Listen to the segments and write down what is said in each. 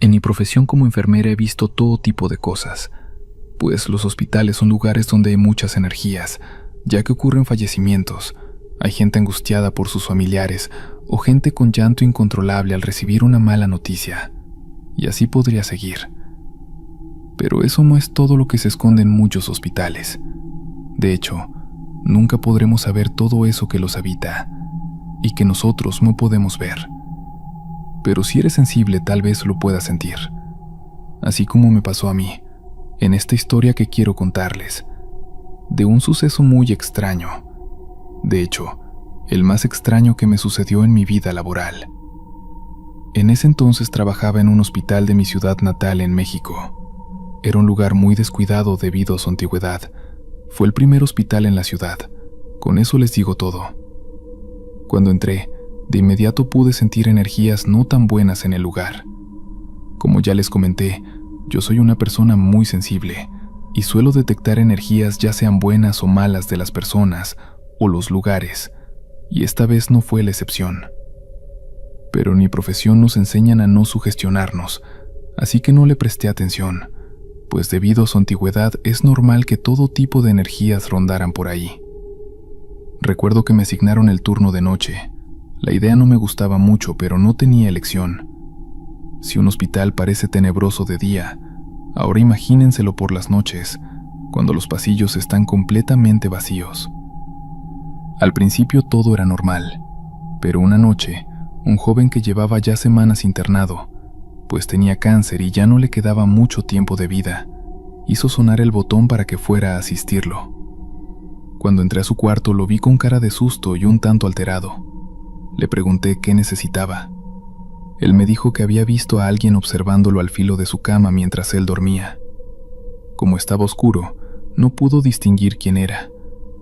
En mi profesión como enfermera he visto todo tipo de cosas, pues los hospitales son lugares donde hay muchas energías, ya que ocurren fallecimientos, hay gente angustiada por sus familiares o gente con llanto incontrolable al recibir una mala noticia, y así podría seguir. Pero eso no es todo lo que se esconde en muchos hospitales. De hecho, nunca podremos saber todo eso que los habita y que nosotros no podemos ver. Pero si eres sensible, tal vez lo puedas sentir, así como me pasó a mí, en esta historia que quiero contarles, de un suceso muy extraño. De hecho, el más extraño que me sucedió en mi vida laboral. En ese entonces trabajaba en un hospital de mi ciudad natal en México. Era un lugar muy descuidado debido a su antigüedad. Fue el primer hospital en la ciudad. Con eso les digo todo. Cuando entré, de inmediato pude sentir energías no tan buenas en el lugar. Como ya les comenté, yo soy una persona muy sensible y suelo detectar energías ya sean buenas o malas de las personas o los lugares, y esta vez no fue la excepción. Pero en mi profesión nos enseñan a no sugestionarnos, así que no le presté atención, pues debido a su antigüedad es normal que todo tipo de energías rondaran por ahí. Recuerdo que me asignaron el turno de noche. La idea no me gustaba mucho, pero no tenía elección. Si un hospital parece tenebroso de día, ahora imagínenselo por las noches, cuando los pasillos están completamente vacíos. Al principio todo era normal, pero una noche, un joven que llevaba ya semanas internado, pues tenía cáncer y ya no le quedaba mucho tiempo de vida, hizo sonar el botón para que fuera a asistirlo. Cuando entré a su cuarto lo vi con cara de susto y un tanto alterado. Le pregunté qué necesitaba. Él me dijo que había visto a alguien observándolo al filo de su cama mientras él dormía. Como estaba oscuro, no pudo distinguir quién era,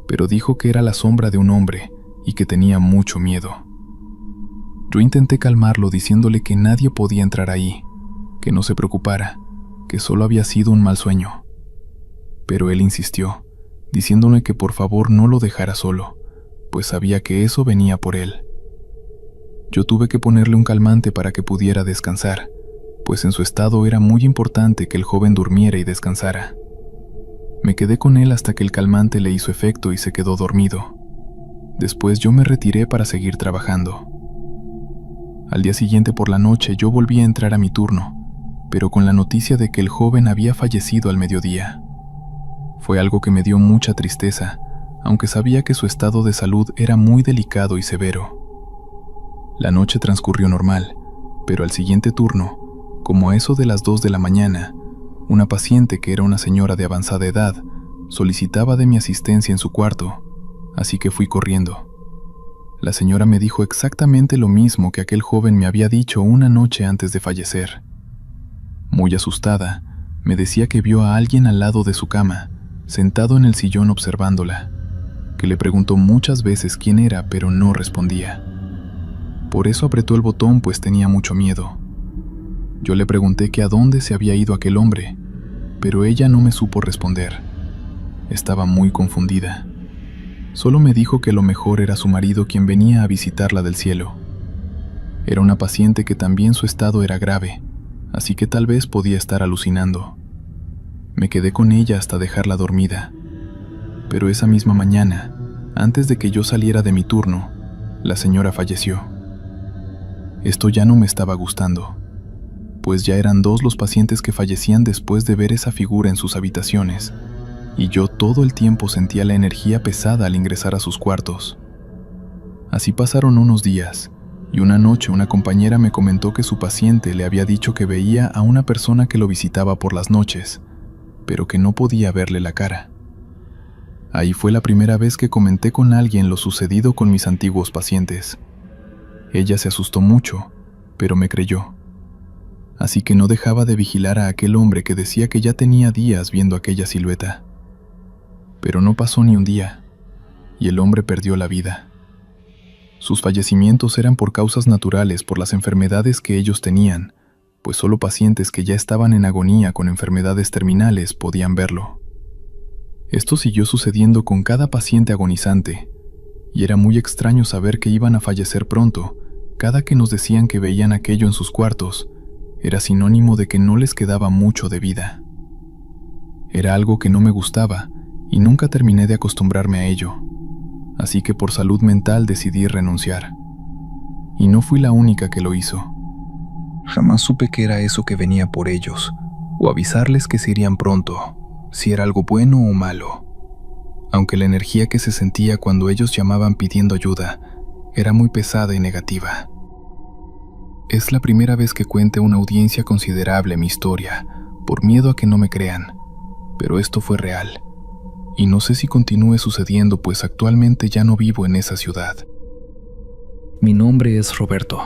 pero dijo que era la sombra de un hombre y que tenía mucho miedo. Yo intenté calmarlo diciéndole que nadie podía entrar ahí, que no se preocupara, que solo había sido un mal sueño. Pero él insistió, diciéndome que por favor no lo dejara solo, pues sabía que eso venía por él. Yo tuve que ponerle un calmante para que pudiera descansar, pues en su estado era muy importante que el joven durmiera y descansara. Me quedé con él hasta que el calmante le hizo efecto y se quedó dormido. Después yo me retiré para seguir trabajando. Al día siguiente por la noche yo volví a entrar a mi turno, pero con la noticia de que el joven había fallecido al mediodía. Fue algo que me dio mucha tristeza, aunque sabía que su estado de salud era muy delicado y severo. La noche transcurrió normal, pero al siguiente turno, como a eso de las 2 de la mañana, una paciente que era una señora de avanzada edad solicitaba de mi asistencia en su cuarto, así que fui corriendo. La señora me dijo exactamente lo mismo que aquel joven me había dicho una noche antes de fallecer. Muy asustada, me decía que vio a alguien al lado de su cama, sentado en el sillón observándola, que le preguntó muchas veces quién era, pero no respondía. Por eso apretó el botón, pues tenía mucho miedo. Yo le pregunté que a dónde se había ido aquel hombre, pero ella no me supo responder. Estaba muy confundida. Solo me dijo que lo mejor era su marido quien venía a visitarla del cielo. Era una paciente que también su estado era grave, así que tal vez podía estar alucinando. Me quedé con ella hasta dejarla dormida. Pero esa misma mañana, antes de que yo saliera de mi turno, la señora falleció. Esto ya no me estaba gustando, pues ya eran 2 los pacientes que fallecían después de ver esa figura en sus habitaciones, y yo todo el tiempo sentía la energía pesada al ingresar a sus cuartos. Así pasaron unos días, y una noche una compañera me comentó que su paciente le había dicho que veía a una persona que lo visitaba por las noches, pero que no podía verle la cara. Ahí fue la primera vez que comenté con alguien lo sucedido con mis antiguos pacientes. Ella se asustó mucho, pero me creyó. Así que no dejaba de vigilar a aquel hombre que decía que ya tenía días viendo aquella silueta. Pero no pasó ni un día, y el hombre perdió la vida. Sus fallecimientos eran por causas naturales por las enfermedades que ellos tenían, pues solo pacientes que ya estaban en agonía con enfermedades terminales podían verlo. Esto siguió sucediendo con cada paciente agonizante, y era muy extraño saber que iban a fallecer pronto, cada que nos decían que veían aquello en sus cuartos, era sinónimo de que no les quedaba mucho de vida. Era algo que no me gustaba y nunca terminé de acostumbrarme a ello, así que por salud mental decidí renunciar. Y no fui la única que lo hizo. Jamás supe qué era eso que venía por ellos, o avisarles que se irían pronto, si era algo bueno o malo. Aunque la energía que se sentía cuando ellos llamaban pidiendo ayuda era muy pesada y negativa. Es la primera vez que cuente a una audiencia considerable mi historia, por miedo a que no me crean, pero esto fue real. Y no sé si continúe sucediendo, pues actualmente ya no vivo en esa ciudad. Mi nombre es Roberto.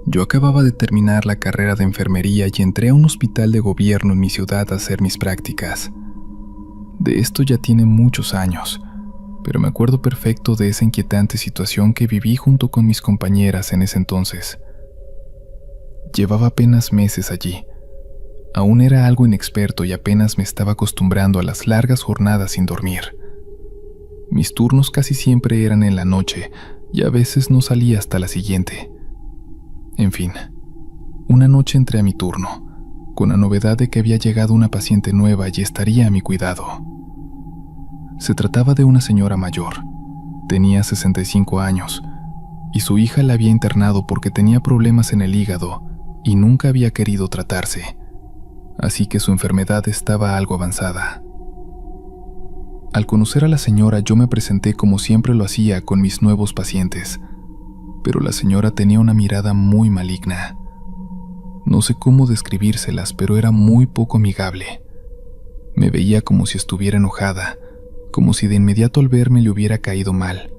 Yo acababa de terminar la carrera de enfermería y entré a un hospital de gobierno en mi ciudad a hacer mis prácticas. De esto ya tiene muchos años, pero me acuerdo perfecto de esa inquietante situación que viví junto con mis compañeras en ese entonces. Llevaba apenas meses allí. Aún era algo inexperto y apenas me estaba acostumbrando a las largas jornadas sin dormir. Mis turnos casi siempre eran en la noche y a veces no salía hasta la siguiente. En fin, una noche entré a mi turno, con la novedad de que había llegado una paciente nueva y estaría a mi cuidado. Se trataba de una señora mayor. Tenía 65 años y su hija la había internado porque tenía problemas en el hígado y nunca había querido tratarse, así que su enfermedad estaba algo avanzada. Al conocer a la señora, yo me presenté como siempre lo hacía con mis nuevos pacientes, pero la señora tenía una mirada muy maligna. No sé cómo describírselas, pero era muy poco amigable. Me veía como si estuviera enojada, como si de inmediato al verme le hubiera caído mal.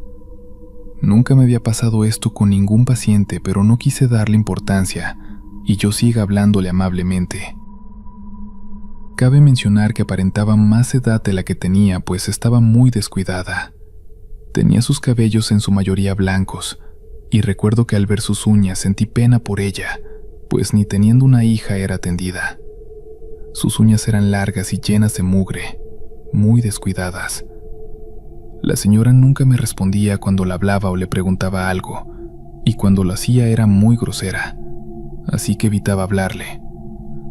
Nunca me había pasado esto con ningún paciente, pero no quise darle importancia, y yo siga hablándole amablemente. Cabe mencionar que aparentaba más edad de la que tenía, pues estaba muy descuidada. Tenía sus cabellos en su mayoría blancos, y recuerdo que al ver sus uñas sentí pena por ella, pues ni teniendo una hija era atendida. Sus uñas eran largas y llenas de mugre, muy descuidadas. La señora nunca me respondía cuando la hablaba o le preguntaba algo, y cuando lo hacía era muy grosera, así que evitaba hablarle.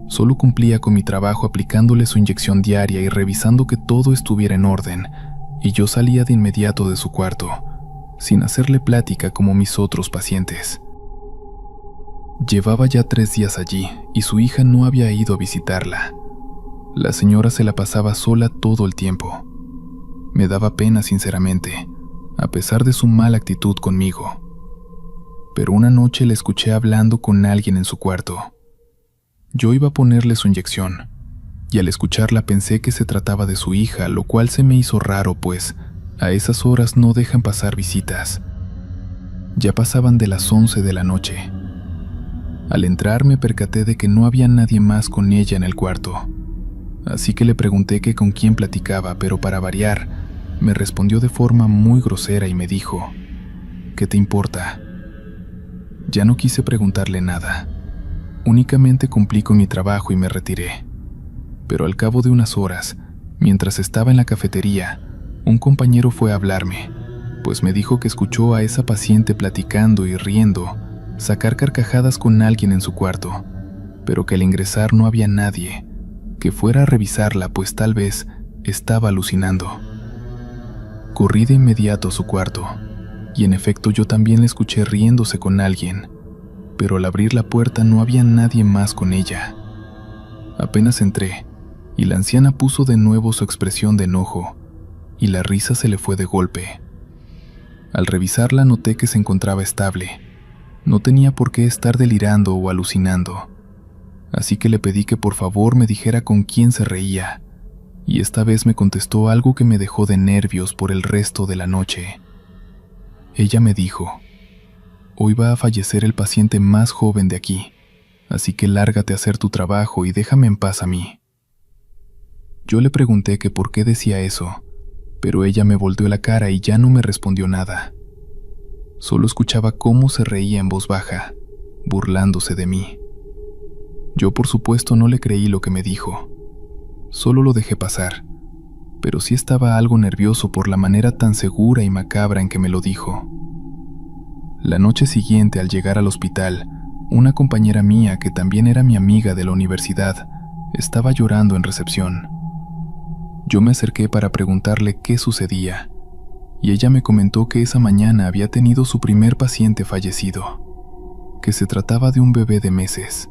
Solo cumplía con mi trabajo aplicándole su inyección diaria y revisando que todo estuviera en orden, y yo salía de inmediato de su cuarto, sin hacerle plática como mis otros pacientes. Llevaba ya 3 días allí y su hija no había ido a visitarla. La señora se la pasaba sola todo el tiempo. Me daba pena, sinceramente, a pesar de su mala actitud conmigo. Pero una noche la escuché hablando con alguien en su cuarto. Yo iba a ponerle su inyección, y al escucharla pensé que se trataba de su hija, lo cual se me hizo raro, pues a esas horas no dejan pasar visitas. Ya pasaban de las 11 de la noche. Al entrar me percaté de que no había nadie más con ella en el cuarto, así que le pregunté que con quién platicaba, pero para variar, me respondió de forma muy grosera y me dijo: ¿qué te importa? Ya no quise preguntarle nada. Únicamente cumplí con mi trabajo y me retiré. Pero al cabo de unas horas, mientras estaba en la cafetería, un compañero fue a hablarme, pues me dijo que escuchó a esa paciente platicando y riendo, sacar carcajadas con alguien en su cuarto, pero que al ingresar no había nadie, que fuera a revisarla, pues tal vez estaba alucinando. Corrí de inmediato a su cuarto, y en efecto yo también la escuché riéndose con alguien, pero al abrir la puerta no había nadie más con ella. Apenas entré, y la anciana puso de nuevo su expresión de enojo, y la risa se le fue de golpe. Al revisarla noté que se encontraba estable. No tenía por qué estar delirando o alucinando, así que le pedí que por favor me dijera con quién se reía, y esta vez me contestó algo que me dejó de nervios por el resto de la noche. Ella me dijo: hoy va a fallecer el paciente más joven de aquí, así que lárgate a hacer tu trabajo y déjame en paz a mí. Yo le pregunté que por qué decía eso, pero ella me volteó la cara y ya no me respondió nada. Solo escuchaba cómo se reía en voz baja, burlándose de mí. Yo por supuesto no le creí lo que me dijo. Solo lo dejé pasar, pero sí estaba algo nervioso por la manera tan segura y macabra en que me lo dijo. La noche siguiente, al llegar al hospital, una compañera mía que también era mi amiga de la universidad estaba llorando en recepción. Yo me acerqué para preguntarle qué sucedía, y ella me comentó que esa mañana había tenido su primer paciente fallecido, que se trataba de un bebé de meses.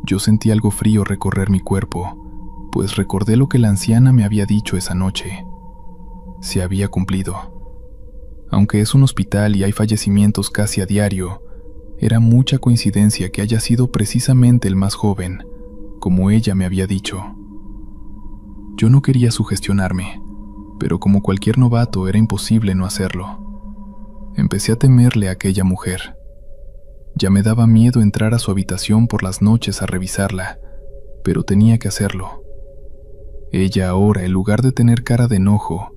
Yo sentí algo frío recorrer mi cuerpo, pues recordé lo que la anciana me había dicho esa noche. Se había cumplido. Aunque es un hospital y hay fallecimientos casi a diario, era mucha coincidencia que haya sido precisamente el más joven, como ella me había dicho. Yo no quería sugestionarme, pero como cualquier novato era imposible no hacerlo. Empecé a temerle a aquella mujer. Ya me daba miedo entrar a su habitación por las noches a revisarla, pero tenía que hacerlo. Ella ahora, en lugar de tener cara de enojo,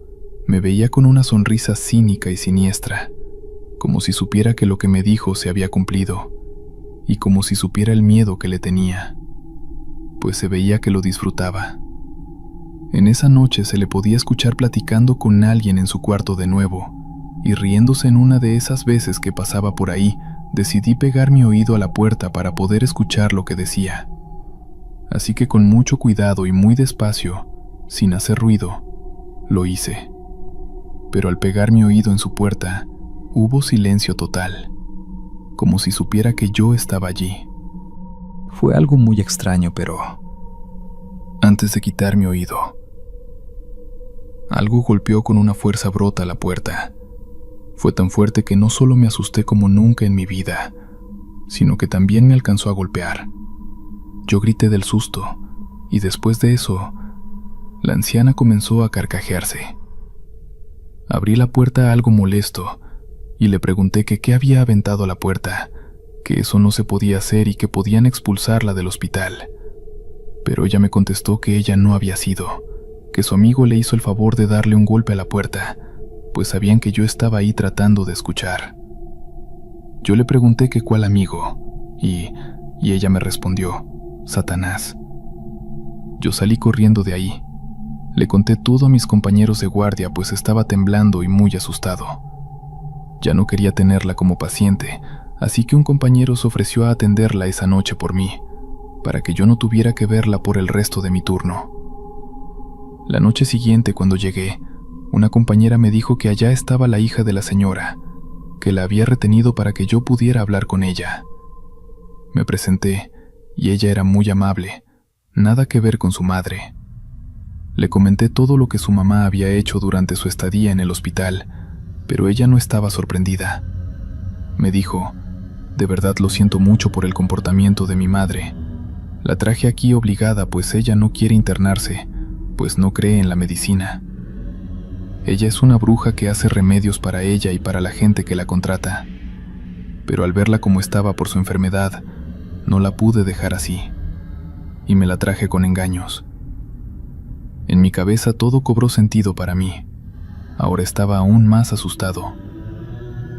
me veía con una sonrisa cínica y siniestra, como si supiera que lo que me dijo se había cumplido, y como si supiera el miedo que le tenía, pues se veía que lo disfrutaba. En esa noche se le podía escuchar platicando con alguien en su cuarto de nuevo, y riéndose. En una de esas veces que pasaba por ahí, decidí pegar mi oído a la puerta para poder escuchar lo que decía. Así que con mucho cuidado y muy despacio, sin hacer ruido, lo hice. Pero al pegar mi oído en su puerta, hubo silencio total, como si supiera que yo estaba allí. Fue algo muy extraño, pero antes de quitar mi oído, algo golpeó con una fuerza bruta la puerta. Fue tan fuerte que no solo me asusté como nunca en mi vida, sino que también me alcanzó a golpear. Yo grité del susto, y después de eso, la anciana comenzó a carcajearse. Abrí la puerta algo molesto, y le pregunté que qué había aventado a la puerta, que eso no se podía hacer y que podían expulsarla del hospital. Pero ella me contestó que ella no había sido, que su amigo le hizo el favor de darle un golpe a la puerta, pues sabían que yo estaba ahí tratando de escuchar. Yo le pregunté que cuál amigo, y ella me respondió, Satanás. Yo salí corriendo de ahí. Le conté todo a mis compañeros de guardia, pues estaba temblando y muy asustado. Ya no quería tenerla como paciente, así que un compañero se ofreció a atenderla esa noche por mí, para que yo no tuviera que verla por el resto de mi turno. La noche siguiente, cuando llegué, una compañera me dijo que allá estaba la hija de la señora, que la había retenido para que yo pudiera hablar con ella. Me presenté, y ella era muy amable, nada que ver con su madre. Le comenté todo lo que su mamá había hecho durante su estadía en el hospital, pero ella no estaba sorprendida. Me dijo, de verdad lo siento mucho por el comportamiento de mi madre. La traje aquí obligada, pues ella no quiere internarse, pues no cree en la medicina. Ella es una bruja que hace remedios para ella y para la gente que la contrata. Pero al verla como estaba por su enfermedad, no la pude dejar así, y me la traje con engaños. En mi cabeza todo cobró sentido para mí. Ahora estaba aún más asustado.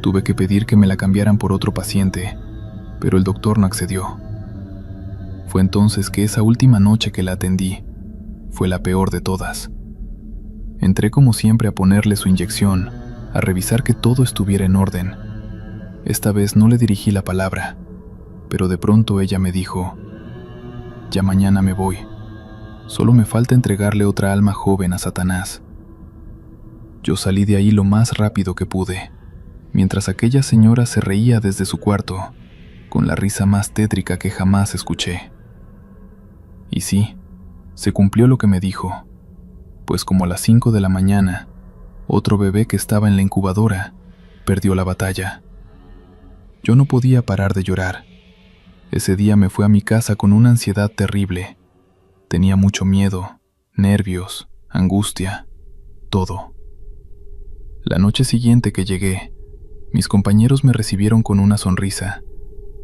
Tuve que pedir que me la cambiaran por otro paciente, pero el doctor no accedió. Fue entonces que esa última noche que la atendí fue la peor de todas. Entré como siempre a ponerle su inyección, a revisar que todo estuviera en orden. Esta vez no le dirigí la palabra, pero de pronto ella me dijo, ya mañana me voy. Solo me falta entregarle otra alma joven a Satanás. Yo salí de ahí lo más rápido que pude, mientras aquella señora se reía desde su cuarto, con la risa más tétrica que jamás escuché. Y sí, se cumplió lo que me dijo, pues como a las 5 de la mañana, otro bebé que estaba en la incubadora perdió la batalla. Yo no podía parar de llorar. Ese día me fui a mi casa con una ansiedad terrible. Tenía mucho miedo, nervios, angustia, todo. La noche siguiente que llegué, mis compañeros me recibieron con una sonrisa,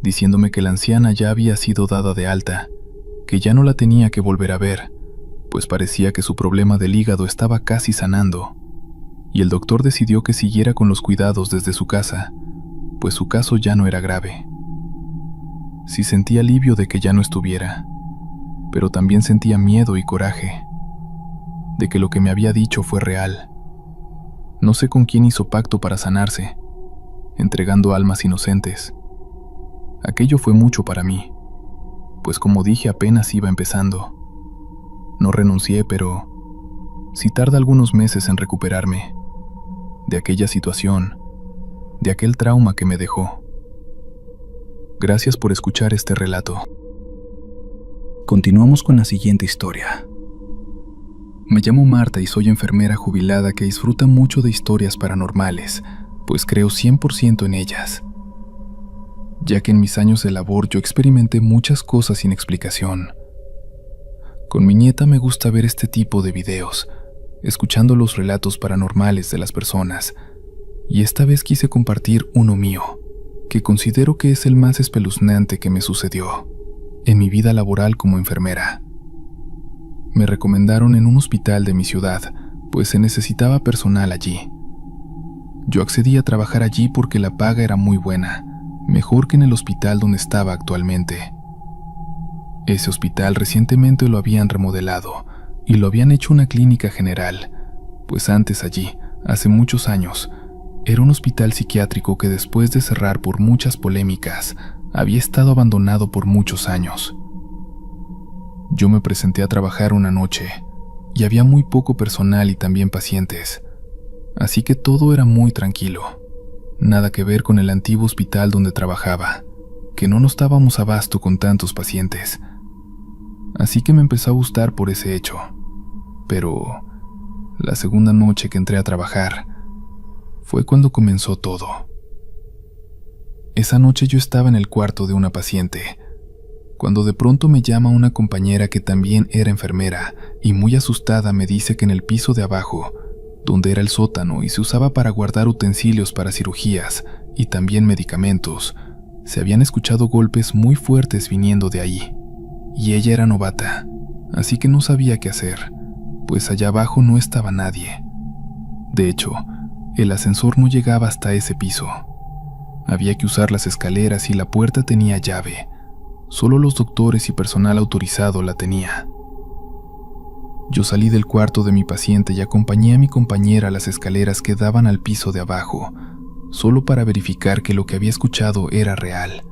diciéndome que la anciana ya había sido dada de alta, que ya no la tenía que volver a ver, pues parecía que su problema del hígado estaba casi sanando, y el doctor decidió que siguiera con los cuidados desde su casa, pues su caso ya no era grave. Sí sentí alivio de que ya no estuviera, pero también sentía miedo y coraje, de que lo que me había dicho fue real. No sé con quién hizo pacto para sanarse, entregando almas inocentes, Aquello fue mucho para mí, pues como dije apenas iba empezando. No renuncié, pero sí tarda algunos meses en recuperarme de aquella situación, de aquel trauma que me dejó. Gracias por escuchar este relato. Continuamos con la siguiente historia. Me llamo Marta y soy enfermera jubilada que disfruta mucho de historias paranormales, pues creo 100% en ellas, ya que en mis años de labor yo experimenté muchas cosas sin explicación. Con mi nieta me gusta ver este tipo de videos, escuchando los relatos paranormales de las personas, y esta vez quise compartir uno mío, que considero que es el más espeluznante que me sucedió en mi vida laboral como enfermera. Me recomendaron en un hospital de mi ciudad, pues se necesitaba personal allí. Yo accedí a trabajar allí porque la paga era muy buena, mejor que en el hospital donde estaba actualmente. Ese hospital recientemente lo habían remodelado y lo habían hecho una clínica general, pues antes allí, hace muchos años, era un hospital psiquiátrico que después de cerrar por muchas polémicas, había estado abandonado por muchos años. Yo me presenté a trabajar una noche y había muy poco personal y también pacientes, así que todo era muy tranquilo. Nada que ver con el antiguo hospital donde trabajaba, que no nos dábamos abasto con tantos pacientes. Así que me empezó a gustar por ese hecho. Pero la segunda noche que entré a trabajar fue cuando comenzó todo. Esa noche yo estaba en el cuarto de una paciente, cuando de pronto me llama una compañera que también era enfermera y muy asustada me dice que en el piso de abajo, donde era el sótano y se usaba para guardar utensilios para cirugías y también medicamentos, se habían escuchado golpes muy fuertes viniendo de ahí. Y ella era novata, así que no sabía qué hacer, pues allá abajo no estaba nadie. De hecho, el ascensor no llegaba hasta ese piso. Había que usar las escaleras y la puerta tenía llave. Solo los doctores y personal autorizado la tenía. Yo salí del cuarto de mi paciente y acompañé a mi compañera a las escaleras que daban al piso de abajo, solo para verificar que lo que había escuchado era real.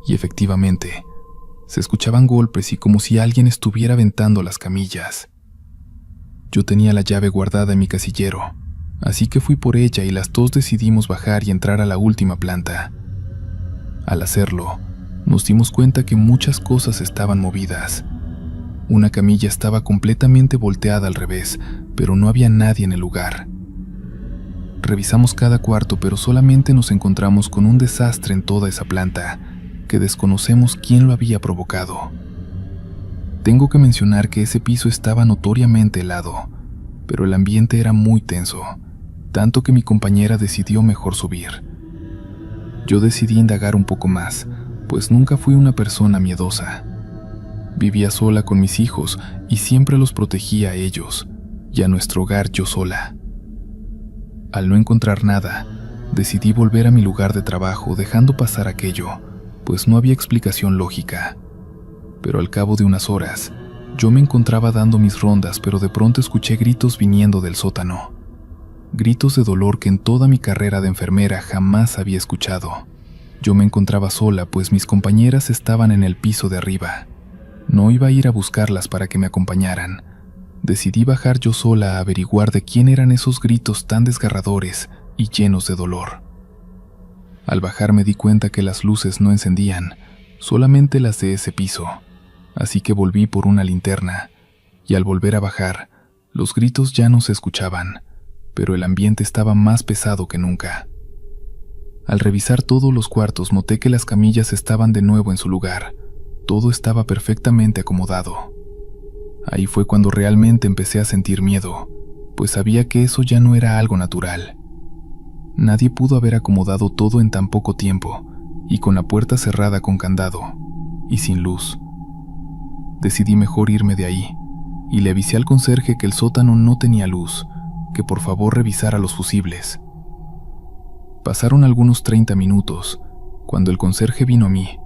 Y efectivamente, se escuchaban golpes y como si alguien estuviera aventando las camillas. Yo tenía la llave guardada en mi casillero, así que fui por ella y las dos decidimos bajar y entrar a la última planta. Al hacerlo, nos dimos cuenta que muchas cosas estaban movidas. Una camilla estaba completamente volteada al revés, pero no había nadie en el lugar. Revisamos cada cuarto, pero solamente nos encontramos con un desastre en toda esa planta, que desconocemos quién lo había provocado. Tengo que mencionar que ese piso estaba notoriamente helado, pero el ambiente era muy tenso, tanto que mi compañera decidió mejor subir. Yo decidí indagar un poco más, pues nunca fui una persona miedosa. Vivía sola con mis hijos y siempre los protegía a ellos, y a nuestro hogar yo sola. Al no encontrar nada, decidí volver a mi lugar de trabajo dejando pasar aquello, pues no había explicación lógica. Pero al cabo de unas horas, yo me encontraba dando mis rondas, pero de pronto escuché gritos viniendo del sótano. Gritos de dolor que en toda mi carrera de enfermera jamás había escuchado. Yo me encontraba sola, pues mis compañeras estaban en el piso de arriba. No iba a ir a buscarlas para que me acompañaran. Decidí bajar yo sola a averiguar de quién eran esos gritos tan desgarradores y llenos de dolor. Al bajar me di cuenta que las luces no encendían, solamente las de ese piso, así que volví por una linterna, y al volver a bajar, los gritos ya no se escuchaban, pero el ambiente estaba más pesado que nunca. Al revisar todos los cuartos noté que las camillas estaban de nuevo en su lugar, todo estaba perfectamente acomodado. Ahí fue cuando realmente empecé a sentir miedo, pues sabía que eso ya no era algo natural. Nadie pudo haber acomodado todo en tan poco tiempo, y con la puerta cerrada con candado, y sin luz. Decidí mejor irme de ahí, y le avisé al conserje que el sótano no tenía luz, que por favor revisara los fusibles. Pasaron algunos 30 minutos, cuando el conserje vino a mí,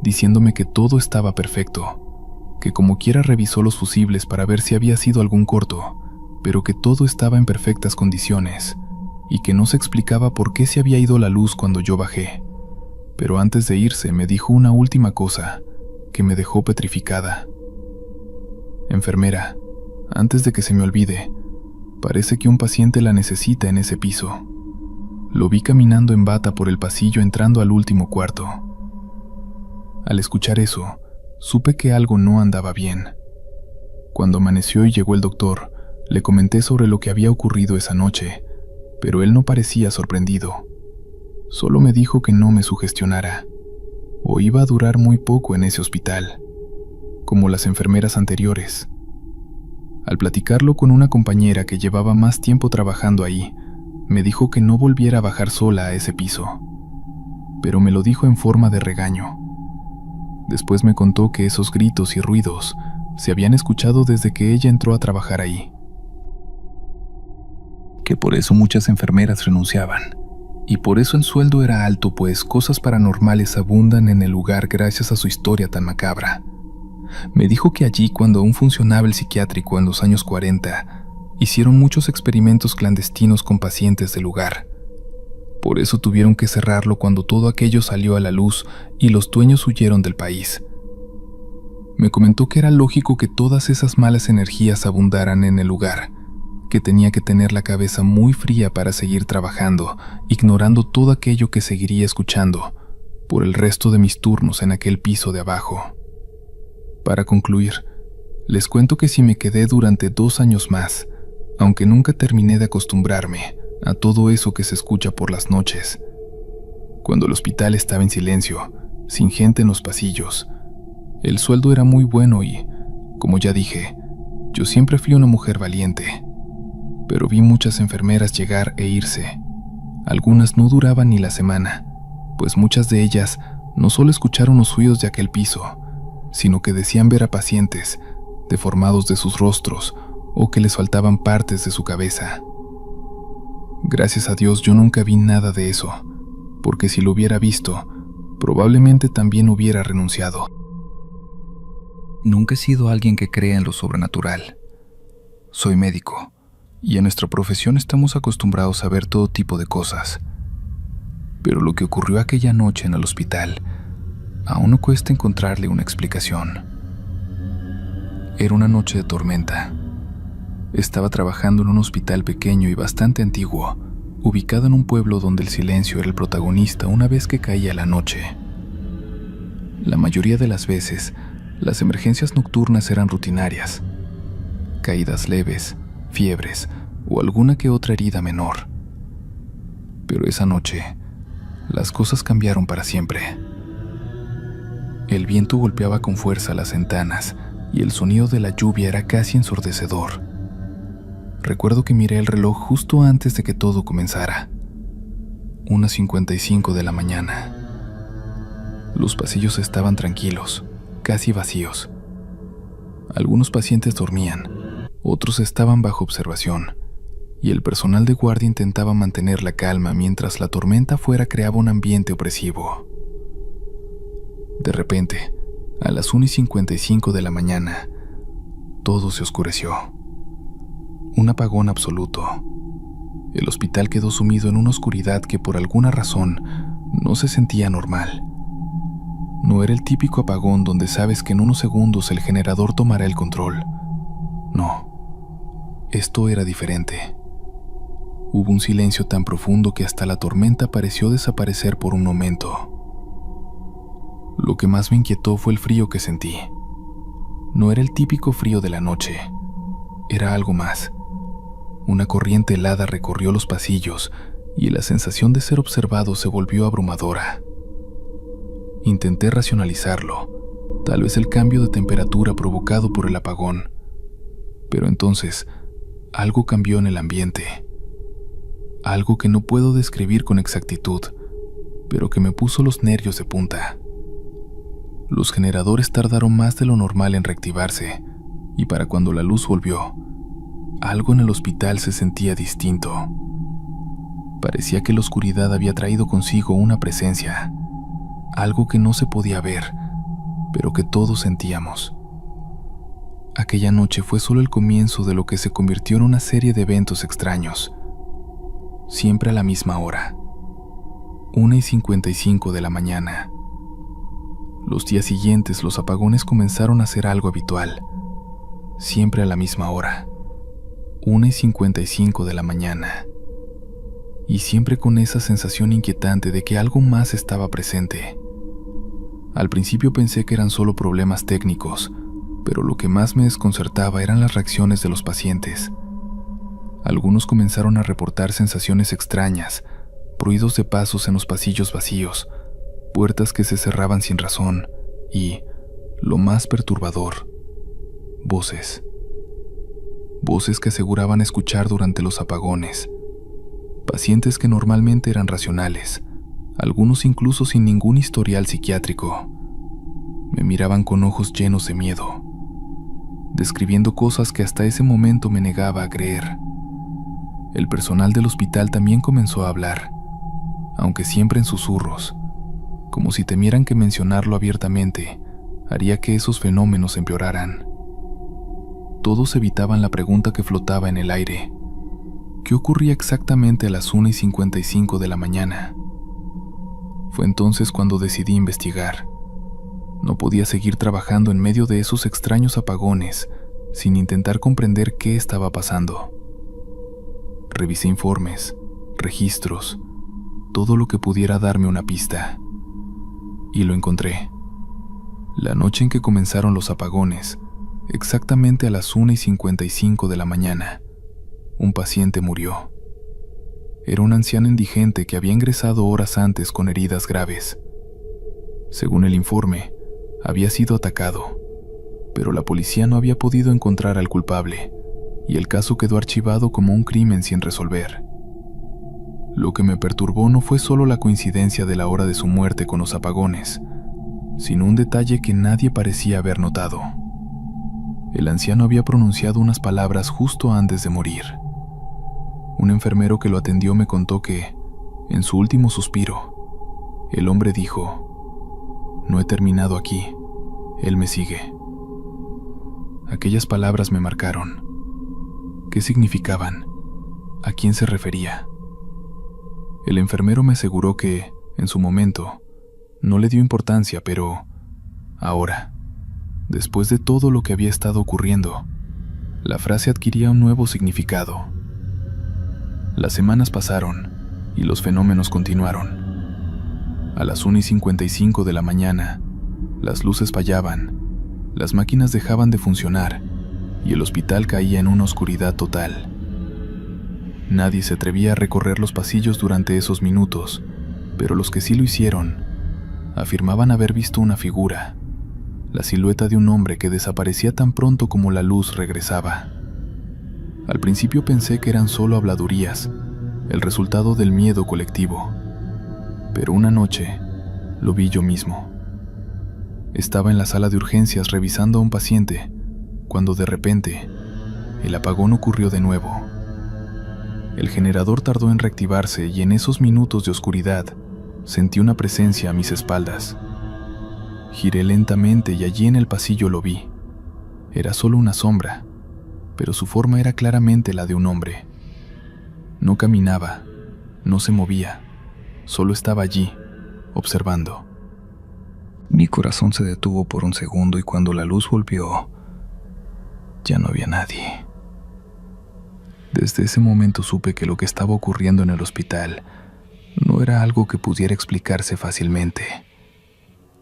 diciéndome que todo estaba perfecto, que como quiera revisó los fusibles para ver si había sido algún corto, pero que todo estaba en perfectas condiciones, y que no se explicaba por qué se había ido la luz cuando yo bajé, pero antes de irse me dijo una última cosa que me dejó petrificada. Enfermera, antes de que se me olvide, parece que un paciente la necesita en ese piso. Lo vi caminando en bata por el pasillo entrando al último cuarto. Al escuchar eso, supe que algo no andaba bien. Cuando amaneció y llegó el doctor, le comenté sobre lo que había ocurrido esa noche, pero él no parecía sorprendido. Solo me dijo que no me sugestionara, o iba a durar muy poco en ese hospital, como las enfermeras anteriores. Al platicarlo con una compañera que llevaba más tiempo trabajando ahí, me dijo que no volviera a bajar sola a ese piso, pero me lo dijo en forma de regaño. Después me contó que esos gritos y ruidos se habían escuchado desde que ella entró a trabajar ahí, que por eso muchas enfermeras renunciaban, y por eso el sueldo era alto, pues cosas paranormales abundan en el lugar gracias a su historia tan macabra. Me dijo que allí, cuando aún funcionaba el psiquiátrico en los años 40, hicieron muchos experimentos clandestinos con pacientes del lugar. Por eso tuvieron que cerrarlo cuando todo aquello salió a la luz y los dueños huyeron del país. Me comentó que era lógico que todas esas malas energías abundaran en el lugar, que tenía que tener la cabeza muy fría para seguir trabajando, ignorando todo aquello que seguiría escuchando por el resto de mis turnos en aquel piso de abajo. Para concluir, les cuento que si me quedé durante 2 años más, aunque nunca terminé de acostumbrarme a todo eso que se escucha por las noches. Cuando el hospital estaba en silencio, sin gente en los pasillos, el sueldo era muy bueno y, como ya dije, yo siempre fui una mujer valiente. Pero vi muchas enfermeras llegar e irse. Algunas no duraban ni la semana, pues muchas de ellas no solo escucharon los ruidos de aquel piso, sino que decían ver a pacientes deformados de sus rostros o que les faltaban partes de su cabeza. Gracias a Dios yo nunca vi nada de eso, porque si lo hubiera visto, probablemente también hubiera renunciado. Nunca he sido alguien que crea en lo sobrenatural. Soy médico, y en nuestra profesión estamos acostumbrados a ver todo tipo de cosas. Pero lo que ocurrió aquella noche en el hospital, aún no cuesta encontrarle una explicación. Era una noche de tormenta. Estaba trabajando en un hospital pequeño y bastante antiguo, ubicado en un pueblo donde el silencio era el protagonista una vez que caía la noche. La mayoría de las veces, las emergencias nocturnas eran rutinarias. Caídas leves, fiebres o alguna que otra herida menor. Pero esa noche, las cosas cambiaron para siempre. El viento golpeaba con fuerza las ventanas y el sonido de la lluvia era casi ensordecedor. Recuerdo que miré el reloj justo antes de que todo comenzara. 1:55 de la mañana. Los pasillos estaban tranquilos, casi vacíos. Algunos pacientes dormían, otros estaban bajo observación, y el personal de guardia intentaba mantener la calma mientras la tormenta afuera creaba un ambiente opresivo. De repente, a las 1:55 de la mañana, todo se oscureció. Un apagón absoluto. El hospital quedó sumido en una oscuridad que por alguna razón no se sentía normal. No era el típico apagón donde sabes que en unos segundos el generador tomará el control. No, esto era diferente. Hubo un silencio tan profundo que hasta la tormenta pareció desaparecer por un momento. Lo que más me inquietó fue el frío que sentí. No era el típico frío de la noche, era algo más. Una corriente helada recorrió los pasillos y la sensación de ser observado se volvió abrumadora. Intenté racionalizarlo, tal vez el cambio de temperatura provocado por el apagón, pero entonces algo cambió en el ambiente. Algo que no puedo describir con exactitud, pero que me puso los nervios de punta. Los generadores tardaron más de lo normal en reactivarse, y para cuando la luz volvió, algo en el hospital se sentía distinto. Parecía que la oscuridad había traído consigo una presencia, algo que no se podía ver, pero que todos sentíamos. Aquella noche fue solo el comienzo de lo que se convirtió en una serie de eventos extraños, siempre a la misma hora. 1:55 de la mañana. Los días siguientes los apagones comenzaron a ser algo habitual, siempre a la misma hora, 1:55 de la mañana. Y siempre con esa sensación inquietante de que algo más estaba presente. Al principio pensé que eran solo problemas técnicos, pero lo que más me desconcertaba eran las reacciones de los pacientes. Algunos comenzaron a reportar sensaciones extrañas, ruidos de pasos en los pasillos vacíos, puertas que se cerraban sin razón y, lo más perturbador, voces. Voces que aseguraban escuchar durante los apagones. Pacientes que normalmente eran racionales, algunos incluso sin ningún historial psiquiátrico. Me miraban con ojos llenos de miedo, describiendo cosas que hasta ese momento me negaba a creer. El personal del hospital también comenzó a hablar, aunque siempre en susurros, como si temieran que mencionarlo abiertamente haría que esos fenómenos empeoraran. Todos evitaban la pregunta que flotaba en el aire. ¿Qué ocurría exactamente a las 1:55 de la mañana? Fue entonces cuando decidí investigar. No podía seguir trabajando en medio de esos extraños apagones sin intentar comprender qué estaba pasando. Revisé informes, registros, todo lo que pudiera darme una pista. Y lo encontré. La noche en que comenzaron los apagones, exactamente a las 1:55 de la mañana, un paciente murió. Era un anciano indigente que había ingresado horas antes con heridas graves. Según el informe, había sido atacado, pero la policía no había podido encontrar al culpable, y el caso quedó archivado como un crimen sin resolver. Lo que me perturbó no fue solo la coincidencia de la hora de su muerte con los apagones, sino un detalle que nadie parecía haber notado. El anciano había pronunciado unas palabras justo antes de morir. Un enfermero que lo atendió me contó que, en su último suspiro, el hombre dijo: «No he terminado aquí, él me sigue». Aquellas palabras me marcaron. ¿Qué significaban? ¿A quién se refería? El enfermero me aseguró que, en su momento, no le dio importancia, pero ahora, después de todo lo que había estado ocurriendo, la frase adquiría un nuevo significado. Las semanas pasaron y los fenómenos continuaron. A las 1:55 de la mañana, las luces fallaban, las máquinas dejaban de funcionar y el hospital caía en una oscuridad total. Nadie se atrevía a recorrer los pasillos durante esos minutos, pero los que sí lo hicieron afirmaban haber visto una figura, la silueta de un hombre que desaparecía tan pronto como la luz regresaba. Al principio pensé que eran solo habladurías, el resultado del miedo colectivo, pero una noche lo vi yo mismo. Estaba en la sala de urgencias revisando a un paciente, cuando de repente el apagón ocurrió de nuevo. El generador tardó en reactivarse y en esos minutos de oscuridad sentí una presencia a mis espaldas. Giré lentamente y allí en el pasillo lo vi. Era solo una sombra, pero su forma era claramente la de un hombre. No caminaba, no se movía, solo estaba allí, observando. Mi corazón se detuvo por un segundo y cuando la luz volvió, ya no había nadie. Desde ese momento supe que lo que estaba ocurriendo en el hospital no era algo que pudiera explicarse fácilmente.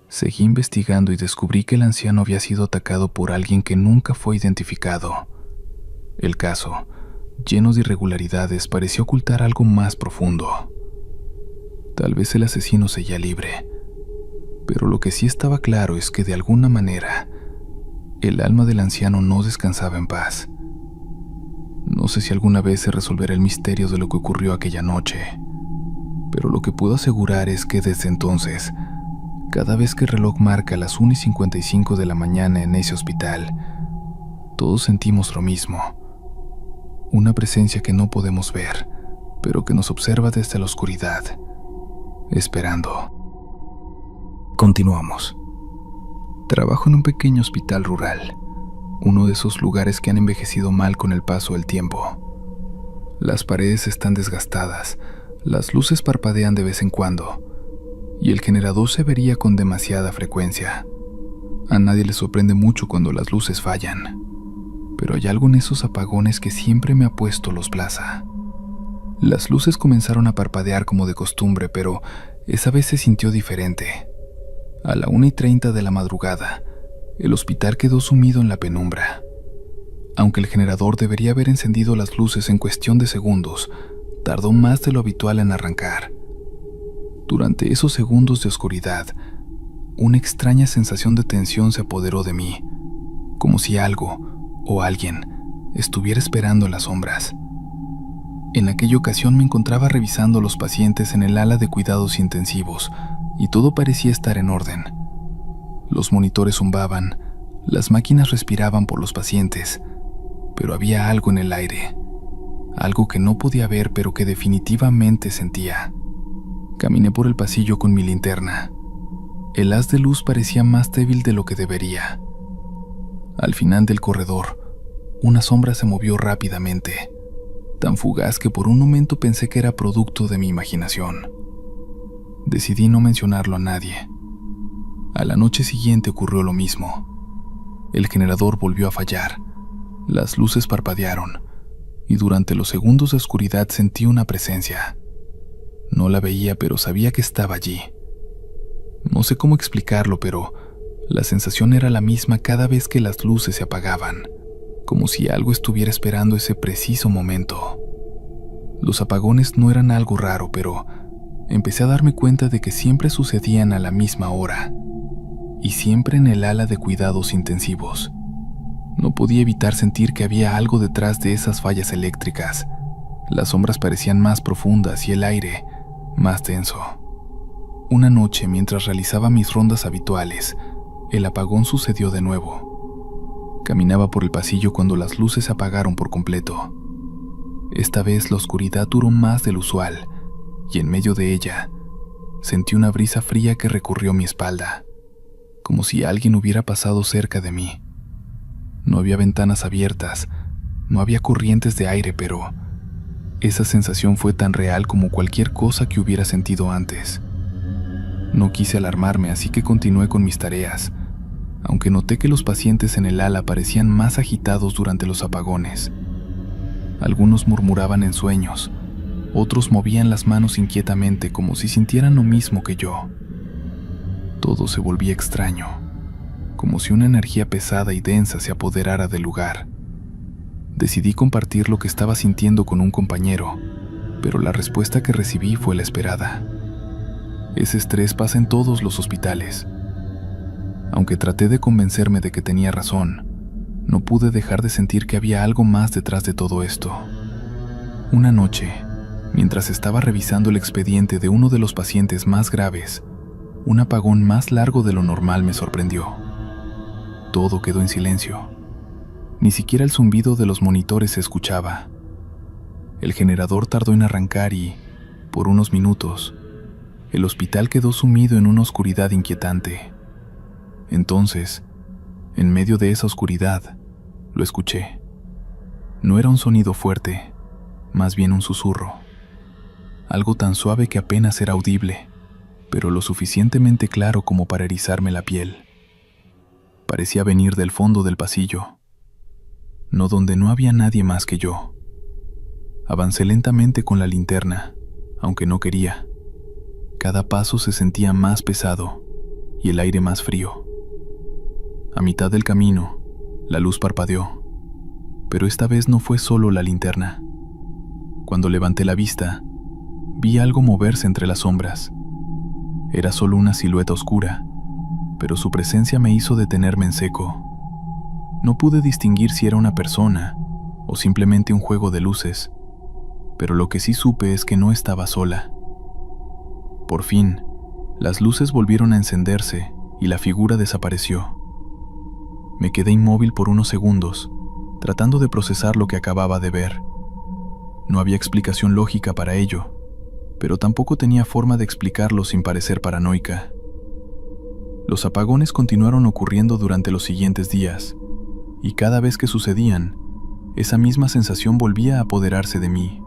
Seguí investigando y descubrí que el anciano había sido atacado por alguien que nunca fue identificado. El caso, lleno de irregularidades, parecía ocultar algo más profundo. Tal vez el asesino seguía libre, pero lo que sí estaba claro es que de alguna manera el alma del anciano no descansaba en paz. No sé si alguna vez se resolverá el misterio de lo que ocurrió aquella noche, pero lo que puedo asegurar es que desde entonces, cada vez que el reloj marca las 1:55 de la mañana en ese hospital, todos sentimos lo mismo. Una presencia que no podemos ver, pero que nos observa desde la oscuridad, esperando. Continuamos. Trabajo en un pequeño hospital rural, uno de esos lugares que han envejecido mal con el paso del tiempo. Las paredes están desgastadas, Las luces parpadean de vez en cuando, y el generador se vería con demasiada frecuencia. A nadie le sorprende mucho cuando las luces fallan, pero hay algo en esos apagones que siempre me ha puesto los plaza. Las luces comenzaron a parpadear como de costumbre, pero esa vez se sintió diferente. A la 1:30 de la madrugada, el hospital quedó sumido en la penumbra. Aunque el generador debería haber encendido las luces en cuestión de segundos, tardó más de lo habitual en arrancar. Durante esos segundos de oscuridad, una extraña sensación de tensión se apoderó de mí, como si algo o alguien estuviera esperando en las sombras. En aquella ocasión me encontraba revisando a los pacientes en el ala de cuidados intensivos y todo parecía estar en orden. Los monitores zumbaban, las máquinas respiraban por los pacientes, pero había algo en el aire, algo que no podía ver pero que definitivamente sentía. Caminé por el pasillo con mi linterna. El haz de luz parecía más débil de lo que debería. Al final del corredor, una sombra se movió rápidamente, tan fugaz que por un momento pensé que era producto de mi imaginación. Decidí no mencionarlo a nadie. A la noche siguiente ocurrió lo mismo. El generador volvió a fallar, las luces parpadearon, y durante los segundos de oscuridad sentí una presencia. No la veía, pero sabía que estaba allí. No sé cómo explicarlo, pero la sensación era la misma cada vez que las luces se apagaban, como si algo estuviera esperando ese preciso momento. Los apagones no eran algo raro, pero empecé a darme cuenta de que siempre sucedían a la misma hora, y siempre en el ala de cuidados intensivos. No podía evitar sentir que había algo detrás de esas fallas eléctricas. Las sombras parecían más profundas y el aire más denso. Una noche, mientras realizaba mis rondas habituales, el apagón sucedió de nuevo. Caminaba por el pasillo cuando las luces se apagaron por completo. Esta vez la oscuridad duró más del usual, y en medio de ella sentí una brisa fría que recorrió mi espalda, como si alguien hubiera pasado cerca de mí. No había ventanas abiertas, no había corrientes de aire, pero esa sensación fue tan real como cualquier cosa que hubiera sentido antes. No quise alarmarme, así que continué con mis tareas, aunque noté que los pacientes en el ala parecían más agitados durante los apagones. Algunos murmuraban en sueños, otros movían las manos inquietamente como si sintieran lo mismo que yo. Todo se volvía extraño, como si una energía pesada y densa se apoderara del lugar. Decidí compartir lo que estaba sintiendo con un compañero, pero la respuesta que recibí fue la esperada. Ese estrés pasa en todos los hospitales. Aunque traté de convencerme de que tenía razón, no pude dejar de sentir que había algo más detrás de todo esto. Una noche, mientras estaba revisando el expediente de uno de los pacientes más graves, un apagón más largo de lo normal me sorprendió. Todo quedó en silencio. Ni siquiera el zumbido de los monitores se escuchaba. El generador tardó en arrancar y, por unos minutos, el hospital quedó sumido en una oscuridad inquietante. Entonces, en medio de esa oscuridad, lo escuché. No era un sonido fuerte, más bien un susurro. Algo tan suave que apenas era audible, pero lo suficientemente claro como para erizarme la piel. Parecía venir del fondo del pasillo, no donde no había nadie más que yo. Avancé lentamente con la linterna, aunque no quería. Cada paso se sentía más pesado y el aire más frío. A mitad del camino, la luz parpadeó, pero esta vez no fue solo la linterna. Cuando levanté la vista, vi algo moverse entre las sombras. Era solo una silueta oscura, pero su presencia me hizo detenerme en seco. No pude distinguir si era una persona o simplemente un juego de luces, pero lo que sí supe es que no estaba sola. Por fin, las luces volvieron a encenderse y la figura desapareció. Me quedé inmóvil por unos segundos, tratando de procesar lo que acababa de ver. No había explicación lógica para ello, pero tampoco tenía forma de explicarlo sin parecer paranoica. Los apagones continuaron ocurriendo durante los siguientes días, y cada vez que sucedían, esa misma sensación volvía a apoderarse de mí.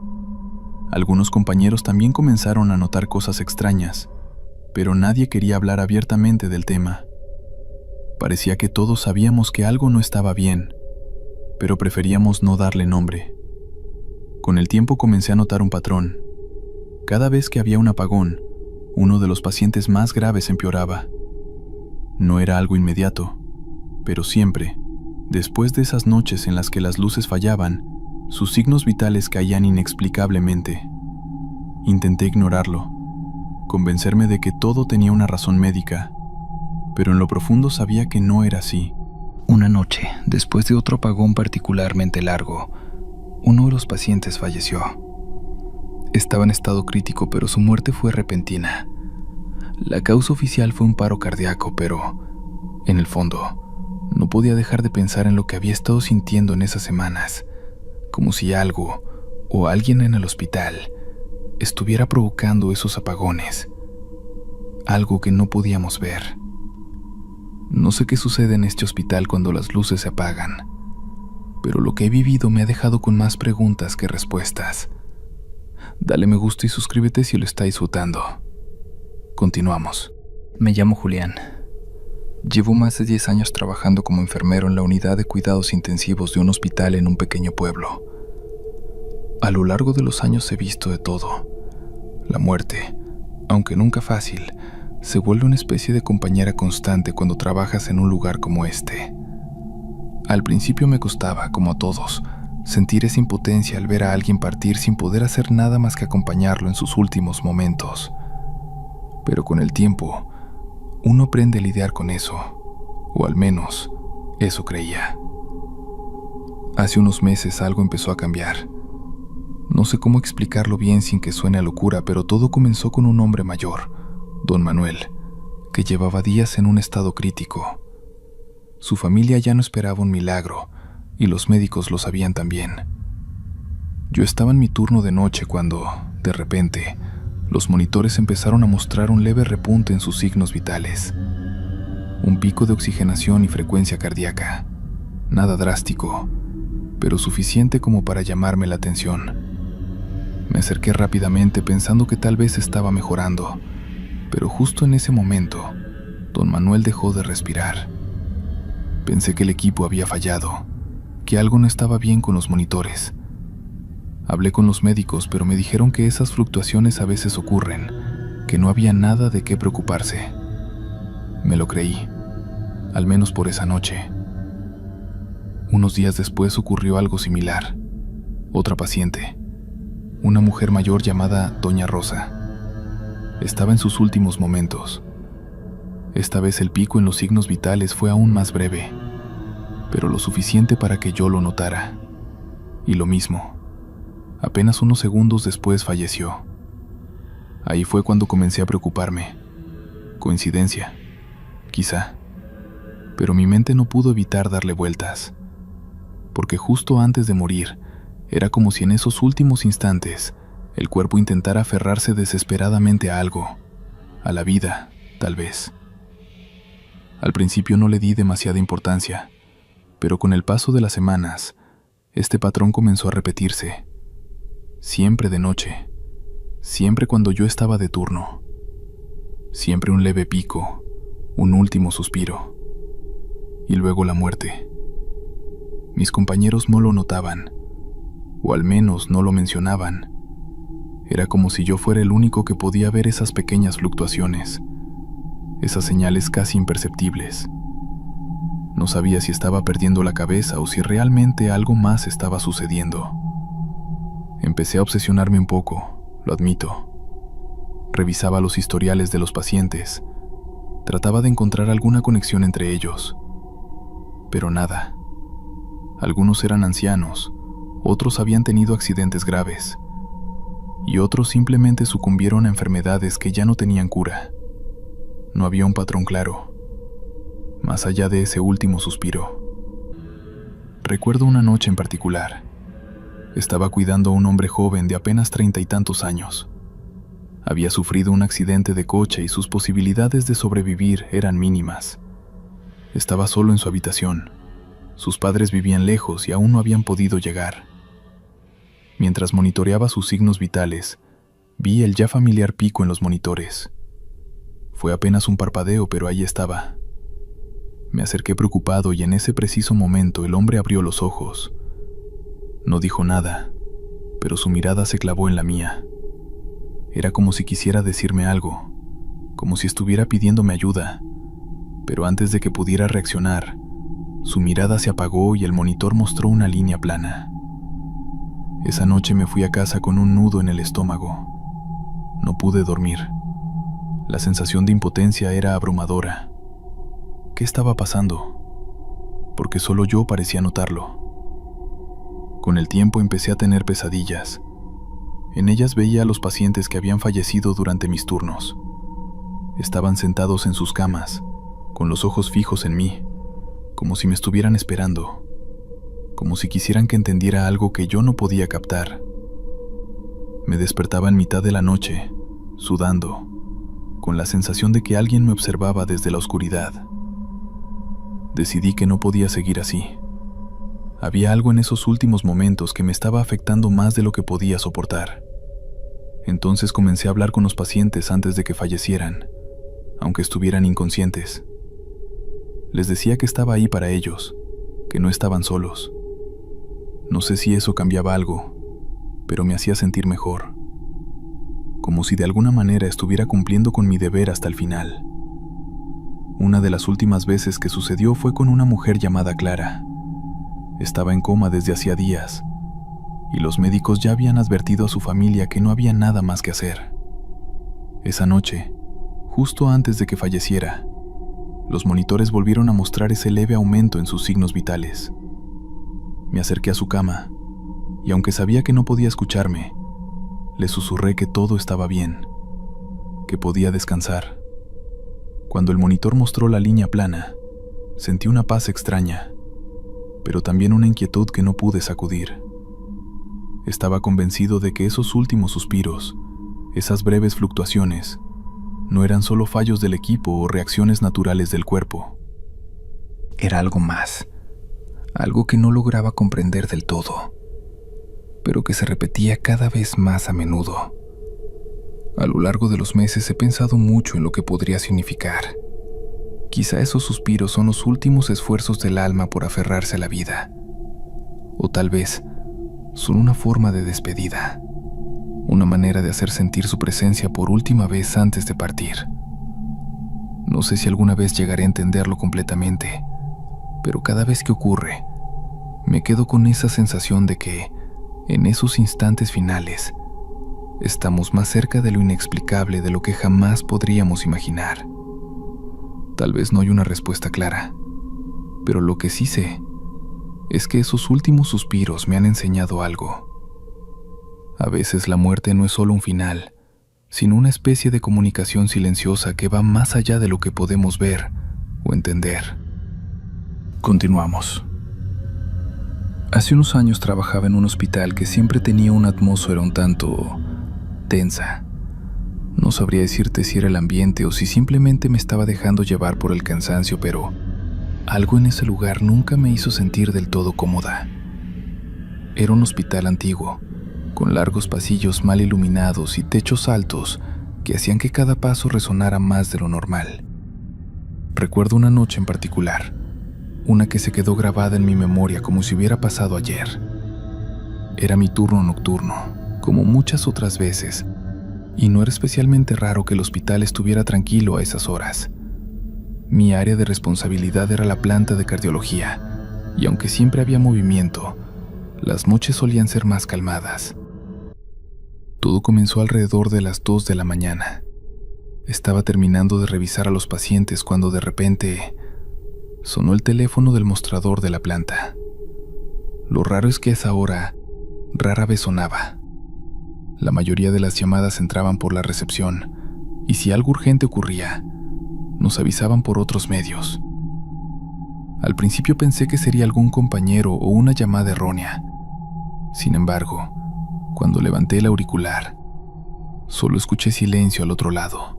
Algunos compañeros también comenzaron a notar cosas extrañas, pero nadie quería hablar abiertamente del tema. Parecía que todos sabíamos que algo no estaba bien, pero preferíamos no darle nombre. Con el tiempo comencé a notar un patrón. Cada vez que había un apagón, uno de los pacientes más graves empeoraba. No era algo inmediato, pero siempre, después de esas noches en las que las luces fallaban, sus signos vitales caían inexplicablemente. Intenté ignorarlo, convencerme de que todo tenía una razón médica, pero en lo profundo sabía que no era así. Una noche, después de otro apagón particularmente largo, uno de los pacientes falleció. Estaba en estado crítico, pero su muerte fue repentina. La causa oficial fue un paro cardíaco, pero, en el fondo, no podía dejar de pensar en lo que había estado sintiendo en esas semanas, como si algo o alguien en el hospital estuviera provocando esos apagones, algo que no podíamos ver. No sé qué sucede en este hospital cuando las luces se apagan, pero lo que he vivido me ha dejado con más preguntas que respuestas. Dale me gusta y suscríbete si lo está disfrutando. Continuamos. Me llamo Julián. Llevo más de 10 años trabajando como enfermero en la unidad de cuidados intensivos de un hospital en un pequeño pueblo. A lo largo de los años he visto de todo. La muerte, aunque nunca fácil, se vuelve una especie de compañera constante cuando trabajas en un lugar como este. Al principio me costaba, como a todos, sentir esa impotencia al ver a alguien partir sin poder hacer nada más que acompañarlo en sus últimos momentos. Pero con el tiempo, uno aprende a lidiar con eso, o al menos, eso creía. Hace unos meses algo empezó a cambiar. No sé cómo explicarlo bien sin que suene a locura, pero todo comenzó con un hombre mayor, don Manuel, que llevaba días en un estado crítico. Su familia ya no esperaba un milagro, y los médicos lo sabían también. Yo estaba en mi turno de noche cuando, de repente, los monitores empezaron a mostrar un leve repunte en sus signos vitales. Un pico de oxigenación y frecuencia cardíaca. Nada drástico, pero suficiente como para llamarme la atención. Me acerqué rápidamente pensando que tal vez estaba mejorando, pero justo en ese momento, don Manuel dejó de respirar. Pensé que el equipo había fallado, que algo no estaba bien con los monitores. Hablé con los médicos, pero me dijeron que esas fluctuaciones a veces ocurren, que no había nada de qué preocuparse. Me lo creí, al menos por esa noche. Unos días después ocurrió algo similar. Otra paciente, una mujer mayor llamada Doña Rosa, estaba en sus últimos momentos. Esta vez el pico en los signos vitales fue aún más breve, pero lo suficiente para que yo lo notara. Y lo mismo. Apenas unos segundos después falleció. Ahí fue cuando comencé a preocuparme. Coincidencia, quizá. Pero mi mente no pudo evitar darle vueltas. Porque justo antes de morir, era como si en esos últimos instantes el cuerpo intentara aferrarse desesperadamente a algo. A la vida, tal vez. Al principio no le di demasiada importancia, pero con el paso de las semanas, este patrón comenzó a repetirse. Siempre de noche, siempre cuando yo estaba de turno. Siempre un leve pico, un último suspiro. Y luego la muerte. Mis compañeros no lo notaban, o al menos no lo mencionaban. Era como si yo fuera el único que podía ver esas pequeñas fluctuaciones, esas señales casi imperceptibles. No sabía si estaba perdiendo la cabeza o si realmente algo más estaba sucediendo. Empecé a obsesionarme un poco, lo admito. Revisaba los historiales de los pacientes. Trataba de encontrar alguna conexión entre ellos. Pero nada. Algunos eran ancianos, otros habían tenido accidentes graves, y otros simplemente sucumbieron a enfermedades que ya no tenían cura. No había un patrón claro, más allá de ese último suspiro. Recuerdo una noche en particular. Estaba cuidando a un hombre joven de apenas 30 y tantos años. Había sufrido un accidente de coche y sus posibilidades de sobrevivir eran mínimas. Estaba solo en su habitación. Sus padres vivían lejos y aún no habían podido llegar. Mientras monitoreaba sus signos vitales, vi el ya familiar pico en los monitores. Fue apenas un parpadeo, pero ahí estaba. Me acerqué preocupado y en ese preciso momento el hombre abrió los ojos. No dijo nada, pero su mirada se clavó en la mía. Era como si quisiera decirme algo, como si estuviera pidiéndome ayuda, pero antes de que pudiera reaccionar, su mirada se apagó y el monitor mostró una línea plana. Esa noche me fui a casa con un nudo en el estómago. No pude dormir. La sensación de impotencia era abrumadora. ¿Qué estaba pasando? Porque solo yo parecía notarlo. Con el tiempo empecé a tener pesadillas. En ellas veía a los pacientes que habían fallecido durante mis turnos. Estaban sentados en sus camas, con los ojos fijos en mí, como si me estuvieran esperando, como si quisieran que entendiera algo que yo no podía captar. Me despertaba en mitad de la noche, sudando, con la sensación de que alguien me observaba desde la oscuridad. Decidí que no podía seguir así. Había algo en esos últimos momentos que me estaba afectando más de lo que podía soportar. Entonces comencé a hablar con los pacientes antes de que fallecieran, aunque estuvieran inconscientes. Les decía que estaba ahí para ellos, que no estaban solos. No sé si eso cambiaba algo, pero me hacía sentir mejor. Como si de alguna manera estuviera cumpliendo con mi deber hasta el final. Una de las últimas veces que sucedió fue con una mujer llamada Clara. Estaba en coma desde hacía días, y los médicos ya habían advertido a su familia que no había nada más que hacer. Esa noche, justo antes de que falleciera, los monitores volvieron a mostrar ese leve aumento en sus signos vitales. Me acerqué a su cama, y aunque sabía que no podía escucharme, le susurré que todo estaba bien, que podía descansar. Cuando el monitor mostró la línea plana, sentí una paz extraña, pero también una inquietud que no pude sacudir. Estaba convencido de que esos últimos suspiros, esas breves fluctuaciones, no eran solo fallos del equipo o reacciones naturales del cuerpo. Era algo más, algo que no lograba comprender del todo, pero que se repetía cada vez más a menudo. A lo largo de los meses he pensado mucho en lo que podría significar. Quizá esos suspiros son los últimos esfuerzos del alma por aferrarse a la vida. O tal vez son una forma de despedida, una manera de hacer sentir su presencia por última vez antes de partir. No sé si alguna vez llegaré a entenderlo completamente, pero cada vez que ocurre, me quedo con esa sensación de que, en esos instantes finales, estamos más cerca de lo inexplicable de lo que jamás podríamos imaginar. Tal vez no hay una respuesta clara, pero lo que sí sé es que esos últimos suspiros me han enseñado algo. A veces la muerte no es solo un final, sino una especie de comunicación silenciosa que va más allá de lo que podemos ver o entender. Continuamos. Hace unos años trabajaba en un hospital que siempre tenía una atmósfera un tanto tensa. No sabría decirte si era el ambiente o si simplemente me estaba dejando llevar por el cansancio, pero algo en ese lugar nunca me hizo sentir del todo cómoda. Era un hospital antiguo, con largos pasillos mal iluminados y techos altos que hacían que cada paso resonara más de lo normal. Recuerdo una noche en particular, una que se quedó grabada en mi memoria como si hubiera pasado ayer. Era mi turno nocturno, como muchas otras veces, y no era especialmente raro que el hospital estuviera tranquilo a esas horas. Mi área de responsabilidad era la planta de cardiología, y aunque siempre había movimiento, las noches solían ser más calmadas. Todo comenzó alrededor de las 2 de la mañana. Estaba terminando de revisar a los pacientes cuando de repente sonó el teléfono del mostrador de la planta. Lo raro es que a esa hora rara vez sonaba. La mayoría de las llamadas entraban por la recepción, y si algo urgente ocurría, nos avisaban por otros medios. Al principio pensé que sería algún compañero o una llamada errónea. Sin embargo, cuando levanté el auricular, solo escuché silencio al otro lado.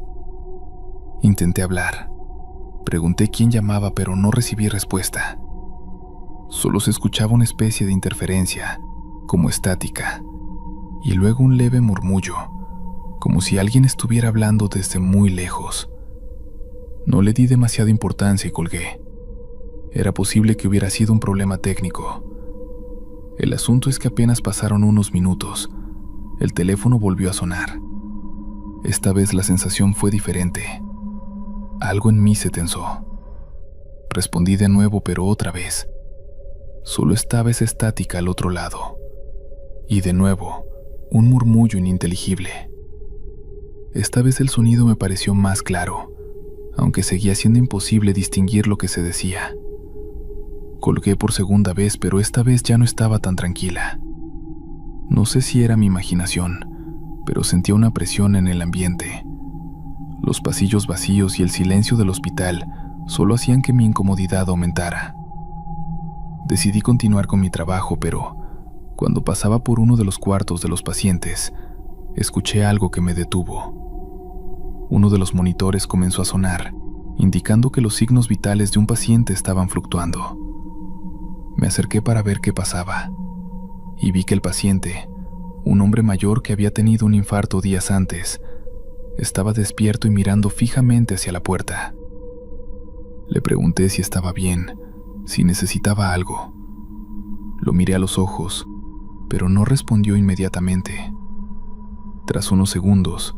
Intenté hablar. Pregunté quién llamaba, pero no recibí respuesta. Solo se escuchaba una especie de interferencia, como estática, y luego un leve murmullo, como si alguien estuviera hablando desde muy lejos. No le di demasiada importancia y colgué. Era posible que hubiera sido un problema técnico. El asunto es que apenas pasaron unos minutos, el teléfono volvió a sonar. Esta vez la sensación fue diferente. Algo en mí se tensó. Respondí de nuevo, pero otra vez. Solo estaba esa estática al otro lado. Y de nuevo, un murmullo ininteligible. Esta vez el sonido me pareció más claro, aunque seguía siendo imposible distinguir lo que se decía. Colgué por segunda vez, pero esta vez ya no estaba tan tranquila. No sé si era mi imaginación, pero sentía una presión en el ambiente. Los pasillos vacíos y el silencio del hospital solo hacían que mi incomodidad aumentara. Decidí continuar con mi trabajo, pero cuando pasaba por uno de los cuartos de los pacientes, escuché algo que me detuvo. Uno de los monitores comenzó a sonar, indicando que los signos vitales de un paciente estaban fluctuando. Me acerqué para ver qué pasaba, y vi que el paciente, un hombre mayor que había tenido un infarto días antes, estaba despierto y mirando fijamente hacia la puerta. Le pregunté si estaba bien, si necesitaba algo. Lo miré a los ojos, pero no respondió inmediatamente. Tras unos segundos,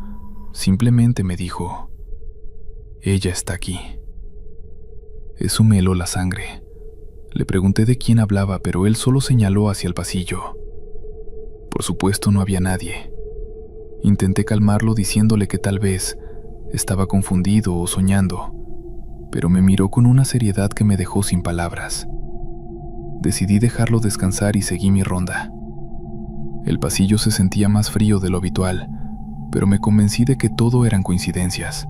simplemente me dijo: «Ella está aquí». Eso me heló la sangre. Le pregunté de quién hablaba, pero él solo señaló hacia el pasillo. Por supuesto, no había nadie. Intenté calmarlo diciéndole que tal vez estaba confundido o soñando, pero me miró con una seriedad que me dejó sin palabras. Decidí dejarlo descansar y seguí mi ronda. El pasillo se sentía más frío de lo habitual, pero me convencí de que todo eran coincidencias.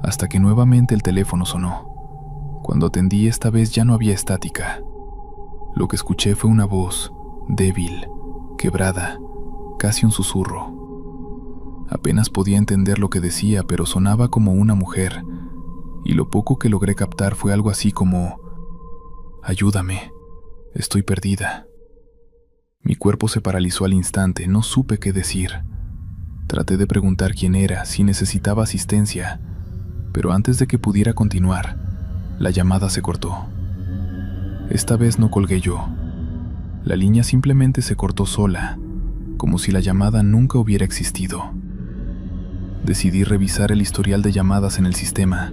Hasta que nuevamente el teléfono sonó. Cuando atendí, esta vez ya no había estática. Lo que escuché fue una voz, débil, quebrada, casi un susurro. Apenas podía entender lo que decía, pero sonaba como una mujer, y lo poco que logré captar fue algo así como: «Ayúdame, estoy perdida». Mi cuerpo se paralizó al instante, no supe qué decir. Traté de preguntar quién era, si necesitaba asistencia, pero antes de que pudiera continuar, la llamada se cortó. Esta vez no colgué yo. La línea simplemente se cortó sola, como si la llamada nunca hubiera existido. Decidí revisar el historial de llamadas en el sistema,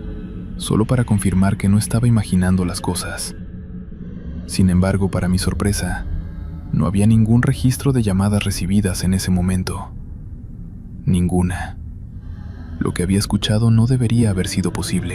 solo para confirmar que no estaba imaginando las cosas. Sin embargo, para mi sorpresa, no había ningún registro de llamadas recibidas en ese momento. Ninguna. Lo que había escuchado no debería haber sido posible.